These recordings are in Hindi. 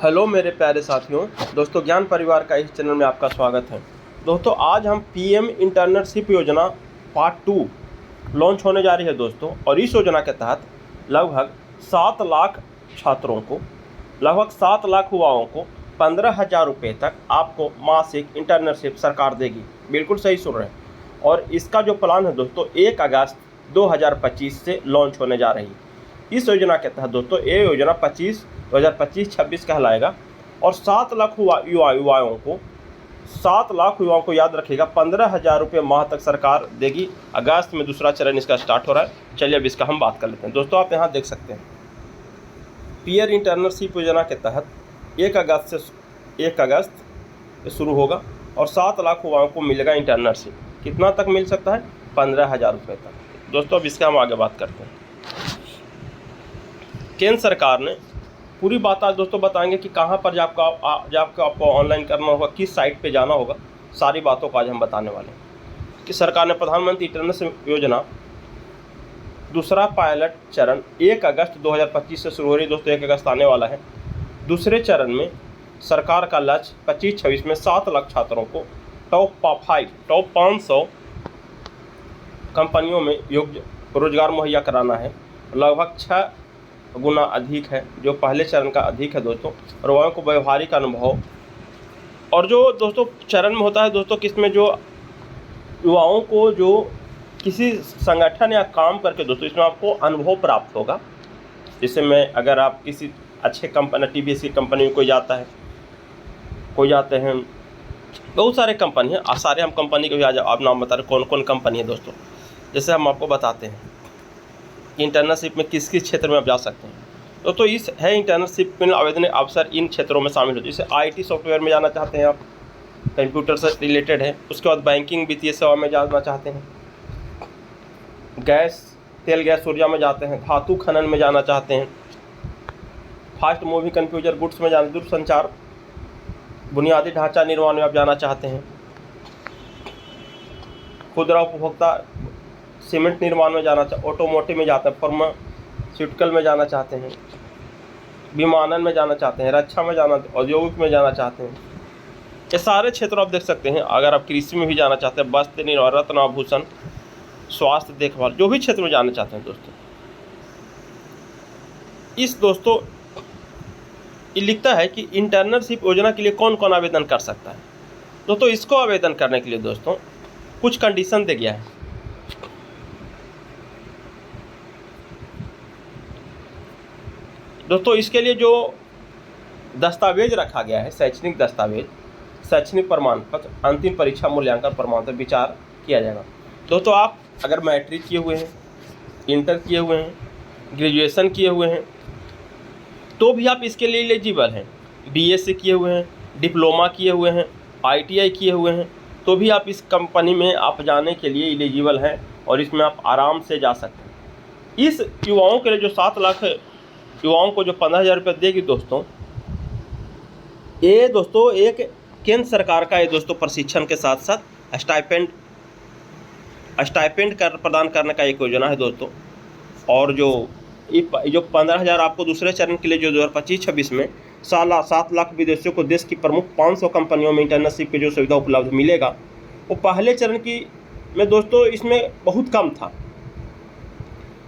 हेलो मेरे प्यारे साथियों, दोस्तों ज्ञान परिवार का इस चैनल में आपका स्वागत है। दोस्तों आज हम पीएम इंटर्नशिप योजना पार्ट 2 लॉन्च होने जा रही है दोस्तों। और इस योजना के तहत लगभग 7 लाख छात्रों को, लगभग 7 लाख युवाओं को 15,000 रुपये तक आपको मासिक इंटर्नशिप सरकार देगी। बिल्कुल सही सुन रहे हैं। और इसका जो प्लान है दोस्तों 1 अगस्त 2025 से लॉन्च होने जा रही है। इस योजना के तहत दोस्तों ये योजना 2025-26 कहलाएगा। और 7 लाख युवाओं को याद रखिएगा 15,000 रुपये माह तक सरकार देगी। अगस्त में दूसरा चरण इसका स्टार्ट हो रहा है। चलिए अब इसका हम बात कर लेते हैं। दोस्तों आप यहाँ देख सकते हैं पीएम इंटर्नशिप योजना के तहत 1 अगस्त शुरू होगा और 7 लाख युवाओं को मिलेगा इंटर्नशिप। कितना तक मिल सकता है? 15,000 रुपये तक। दोस्तों अब इसका हम आगे बात करते हैं। केंद्र सरकार ने पूरी बात आज दोस्तों बताएंगे कि कहाँ पर जाकर आपको ऑनलाइन करना होगा, किस साइट पे जाना होगा। सारी बातों को आज हम बताने वाले हैं कि सरकार ने प्रधानमंत्री इंटर्नशिप योजना दूसरा पायलट चरण 1 अगस्त 2025 से शुरू हो रही है दोस्तों। 1 अगस्त आने वाला है। दूसरे चरण में सरकार का लक्ष्य 25-26 में 7 लाख छात्रों को टॉप 500 कंपनियों में योग्य रोजगार मुहैया कराना है। लगभग 6 गुना अधिक है जो पहले चरण का अधिक है दोस्तों। और युवाओं को व्यवहारिक अनुभव और जो दोस्तों चरण में होता है दोस्तों, किसमें जो युवाओं को जो किसी संगठन या काम करके दोस्तों इसमें आपको अनुभव प्राप्त होगा। जैसे में अगर आप किसी अच्छे कंपनी टीवीएस की कंपनी में कोई जाते हैं, बहुत सारे कंपनी हैं। सारे हम कंपनी को भी आज आप नाम बता रहे कौन कौन कंपनी है दोस्तों। जैसे हम आपको बताते हैं इंटर्नशिप में किस किस क्षेत्र में आप जा सकते हैं। तो इस है इंटर्नशिप में आवेदन अवसर इन क्षेत्रों में शामिल होते हैं। जैसे आईटी सॉफ्टवेयर में जाना चाहते हैं आप, कंप्यूटर से रिलेटेड है। उसके बाद बैंकिंग वित्तीय सेवा में जाना चाहते हैं, तेल गैस ऊर्जा में जाते हैं, धातु खनन में जाना चाहते हैं, फास्ट मूविंग कंप्यूटर गुड्स में जाना, दूरसंचार बुनियादी ढांचा निर्माण में आप जाना चाहते हैं, खुदरा उपभोक्ता सीमेंट निर्माण में जाना चाहते, ऑटोमोटिव में जाते हैं, फार्मास्यूटिकल में जाना चाहते हैं, विमानन में जाना चाहते हैं, रक्षा में जाना, औद्योगिक में जाना चाहते हैं। ये सारे क्षेत्र आप देख सकते हैं। अगर आप कृषि में भी जाना चाहते हैं, वस्त्र निर्माण, रत्न आभूषण, स्वास्थ्य देखभाल, जो भी क्षेत्र में जाना चाहते हैं दोस्तों। इस दोस्तों ये लिखता है कि इंटर्नशिप योजना के लिए कौन कौन आवेदन कर सकता है। दोस्तों इसको आवेदन करने के लिए दोस्तों कुछ कंडीशन दे गया है। दोस्तों इसके लिए जो दस्तावेज रखा गया है, शैक्षणिक दस्तावेज, शैक्षणिक प्रमाण पत्र, अंतिम परीक्षा मूल्यांकन प्रमाण पर विचार किया जाएगा। दोस्तों आप अगर मैट्रिक किए हुए हैं, इंटर किए हुए हैं, ग्रेजुएशन किए हुए हैं तो भी आप इसके लिए एलिजिबल हैं। बीएससी किए हुए हैं, डिप्लोमा किए हुए हैं, आईटीआई किए हुए हैं तो भी आप इस कंपनी में आप जाने के लिए एलिजिबल हैं और इसमें आप आराम से जा सकते हैं। इस युवाओं के लिए जो 7 लाख युवाओं को जो 15,000 रुपये देगी दोस्तों, ये दोस्तों एक केंद्र सरकार का ये दोस्तों प्रशिक्षण के साथ साथ स्टाइपेंड प्रदान करने का एक योजना है दोस्तों। और जो 15,000 आपको दूसरे चरण के लिए जो 2025-26 में 7 लाख विदेशियों को देश की प्रमुख 500 कंपनियों में इंटर्नशिप की जो सुविधा उपलब्ध मिलेगा, वो पहले चरण की में दोस्तों इसमें बहुत कम था।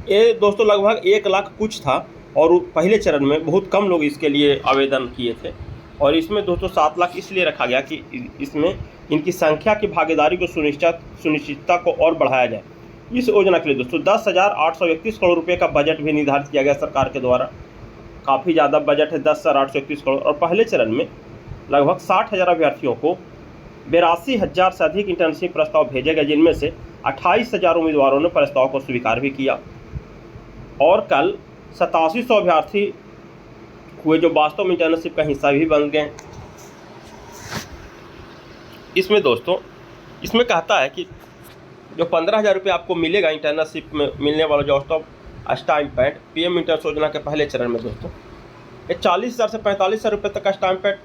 ये दोस्तों लगभग 1 लाख कुछ था और पहले चरण में बहुत कम लोग इसके लिए आवेदन किए थे। और इसमें दोस्तों 7 लाख इसलिए रखा गया कि इसमें इनकी संख्या की भागीदारी को सुनिश्चितता को और बढ़ाया जाए। इस योजना के लिए दोस्तों 10,831 करोड़ रुपए का बजट भी निर्धारित किया गया सरकार के द्वारा। काफ़ी ज़्यादा बजट है, 10,831 करोड़। और पहले चरण में लगभग 60,000 अभ्यर्थियों को 82,000 से अधिक इंटर्नशिप प्रस्ताव भेजे गए, जिनमें से 28,000 उम्मीदवारों ने प्रस्ताव को स्वीकार भी किया। और कल 8700 अभ्यर्थी हुए जो वास्तव में इंटर्नशिप का हिस्सा भी बन गए। इसमें दोस्तों इसमें कहता है कि जो 15,000 रुपये आपको मिलेगा इंटर्नशिप में मिलने वाला जो स्टाइपेंड पीएम इंटर्नशिप योजना के पहले चरण में दोस्तों, ये 40,000 से 45,000 रुपये तक का स्टाइपेंड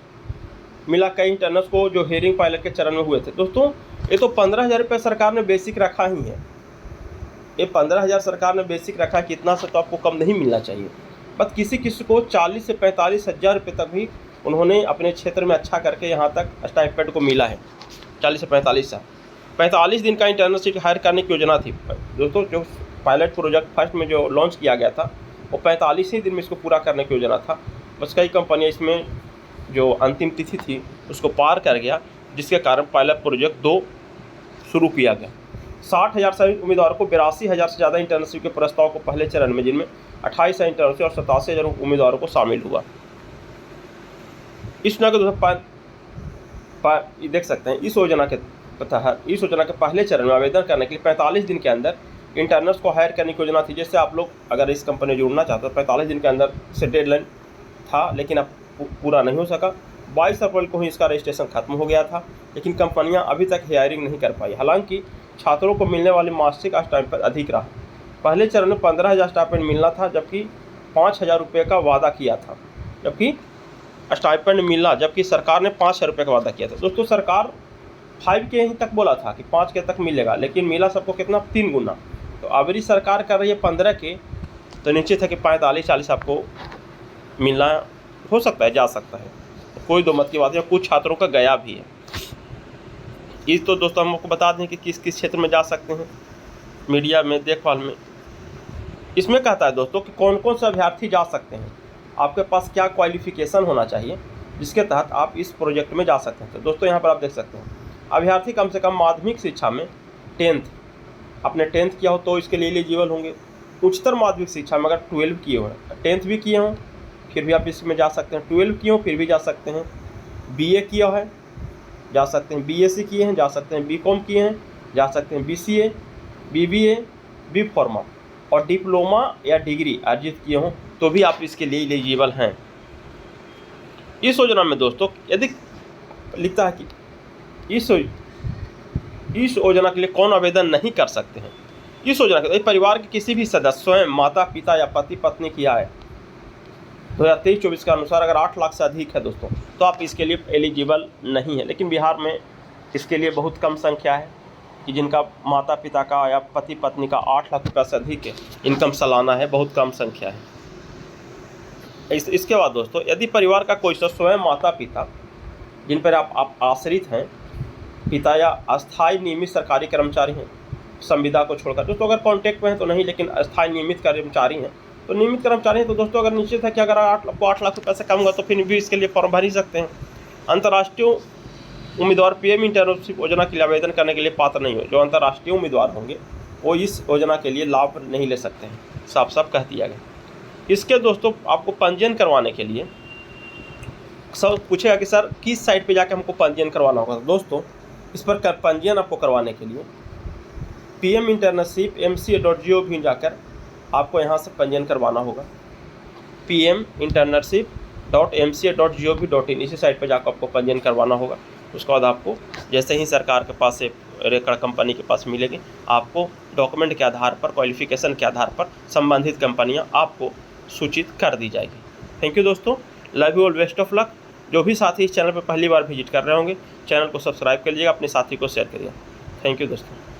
मिला कई इंटर्नर्स को जो हेयरिंग पायलट के चरण में हुए थे। दोस्तों ये तो 15,000 रुपये सरकार ने बेसिक रखा ही है। ये 15,000 सरकार ने बेसिक रखा है, कितना से तो आपको कम नहीं मिलना चाहिए। बस किसी किसी को 40 से 45 हज़ार रुपये तक भी उन्होंने अपने क्षेत्र में अच्छा करके यहाँ तक स्टाइपेंड को मिला है। 40 से 45 दिन का इंटर्नशिप हायर करने की योजना थी दोस्तों। जो पायलट प्रोजेक्ट फर्स्ट में जो लॉन्च किया गया था वो 45 ही दिन में इसको पूरा करने की योजना था। बस कई कंपनियाँ इसमें जो अंतिम तिथि थी उसको पार कर गया, जिसके कारण पायलट प्रोजेक्ट 2 शुरू किया गया। 60,000 से उम्मीदवारों को 82,000 से ज़्यादा इंटर्नशिप के प्रस्ताव को पहले चरण में, जिनमें 28 इंटर्नशिप और 87,000 उम्मीदवारों को शामिल हुआ। इस योजना के देख सकते हैं, इस योजना के पहले चरण में आवेदन करने के लिए 45 दिन के अंदर इंटर्नर्स को हायर करने की योजना थी। जैसे आप लोग अगर इस कंपनी में जुड़ना चाहते हो 45 दिन के अंदर से डेडलाइन था, लेकिन अब पूरा नहीं हो सका। 22 अप्रैल को ही इसका रजिस्ट्रेशन खत्म हो गया था, लेकिन कंपनियां अभी तक हायरिंग नहीं कर पाई। हालांकि छात्रों को मिलने वाली मासिक स्टाइपेंड अधिक रहा। पहले चरण में 15,000 स्टाइपेंड मिलना था, जबकि 5,000 रुपये का वादा किया था, जबकि स्टाइपेंड मिला, जबकि सरकार ने 5,000 रुपये का वादा किया था। दोस्तों सरकार 5 के ही तक बोला था कि 5 के तक मिलेगा, लेकिन मिला सबको कितना, 3 गुना। तो अभी सरकार कर रही है 15 के, तो नीचे था कि 45-40 आपको मिलना हो सकता है, जा सकता है, कोई दो मत की बात है। कुछ छात्रों का गया भी है। इस तो दोस्तों हम आपको बता दें कि किस किस क्षेत्र में जा सकते हैं, मीडिया में, देखभाल में। इसमें कहता है दोस्तों कि कौन कौन से अभ्यर्थी जा सकते हैं, आपके पास क्या क्वालिफिकेशन होना चाहिए जिसके तहत आप इस प्रोजेक्ट में जा सकते हैं। तो दोस्तों यहाँ पर आप देख सकते हैं, अभ्यर्थी कम से कम माध्यमिक शिक्षा में 10th आपने 10th किया हो तो इसके लिए एलिजिबल होंगे। उच्चतर माध्यमिक शिक्षा में अगर 12 किए हो, 10th भी किए हों फिर भी आप इसमें जा सकते हैं, 12 किए हो फिर भी जा सकते हैं, BA किया है जा सकते हैं, BSc किए हैं जा सकते हैं, BCom किए हैं जा सकते हैं, BCA, BBA, B Pharma और डिप्लोमा या डिग्री अर्जित किए हों तो भी आप इसके लिए एलिजिबल हैं। इस योजना में दोस्तों यदि लिखता है कि इस योजना के लिए कौन आवेदन नहीं कर सकते हैं। इस योजना के परिवार के किसी भी सदस्य, स्वयं, माता पिता या पति पत्नी की आय 2023-24 के अनुसार अगर 8 लाख से अधिक है दोस्तों तो आप इसके लिए एलिजिबल नहीं है। लेकिन बिहार में इसके लिए बहुत कम संख्या है कि जिनका माता पिता का या पति पत्नी का 8 लाख रुपये से अधिक है इनकम सालाना है, बहुत कम संख्या है। इसके बाद दोस्तों यदि परिवार का कोई सदस्य, स्वयं, माता पिता जिन पर आप आश्रित हैं, पिता या अस्थायी नियमित सरकारी कर्मचारी हैं संविदा को छोड़कर, दोस्तों अगर कॉन्टैक्ट में हैं तो नहीं, लेकिन अस्थायी नियमित कर्मचारी हैं तो नियमित कर्मचारी हैं तो दोस्तों अगर निश्चित है कि अगर 8 लाख रुपये से कम होगा तो फिर भी इसके लिए फॉर्म भर ही सकते हैं। अंतर्राष्ट्रीय उम्मीदवार PM इंटर्नशिप योजना के लिए आवेदन करने के लिए पात्र नहीं हो। जो अंतर्राष्ट्रीय उम्मीदवार होंगे वो इस योजना के लिए लाभ नहीं ले सकते हैं, साफ साफ कह दिया गया। इसके दोस्तों आपको पंजीयन करवाने के लिए सब पूछेगा कि सर किस साइट पे जाकर हमको पंजीयन करवाना होगा। दोस्तों इस पर पंजीयन आपको करवाने के लिए PM इंटर्नशिप MCA.gov जाकर आपको यहाँ से पंजीयन करवाना होगा। PM internship.mca.gov.in इसी साइट पर जाकर आपको पंजीयन करवाना होगा। उसके बाद आपको जैसे ही सरकार के पास से रेकड़ कंपनी के पास मिलेगी, आपको डॉक्यूमेंट के आधार पर, क्वालिफिकेशन के आधार पर संबंधित कंपनियां आपको सूचित कर दी जाएगी। थैंक यू दोस्तों, love you all, best of luck. जो भी साथी इस चैनल पर पहली बार विजिट कर रहे होंगे चैनल को सब्सक्राइब कर लीजिएगा, अपने साथी को शेयर करिए। थैंक यू दोस्तों।